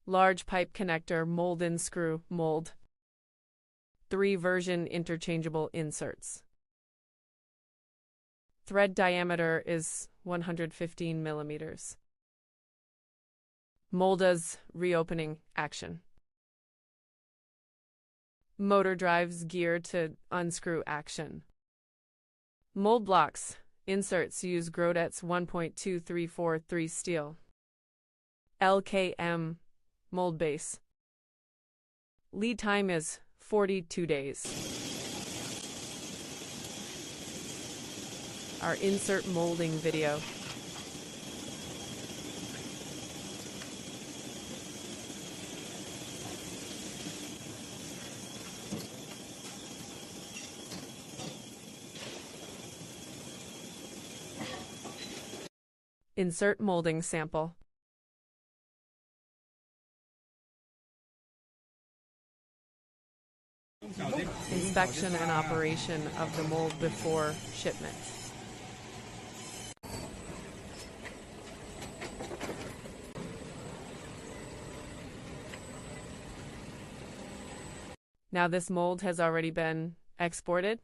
Large pipe connector mold unscrew mold. 3 version interchangeable inserts. Thread diameter is 115 millimeters. Molda's reopening action. Motor drives gear to unscrew action. Mold blocks. Inserts use Grodet's 1.2343 steel. LKM mold base. Lead time is 42 days. Our insert molding video. Insert molding sample. Inspection and operation of the mold before shipment. Now this mold has already been exported.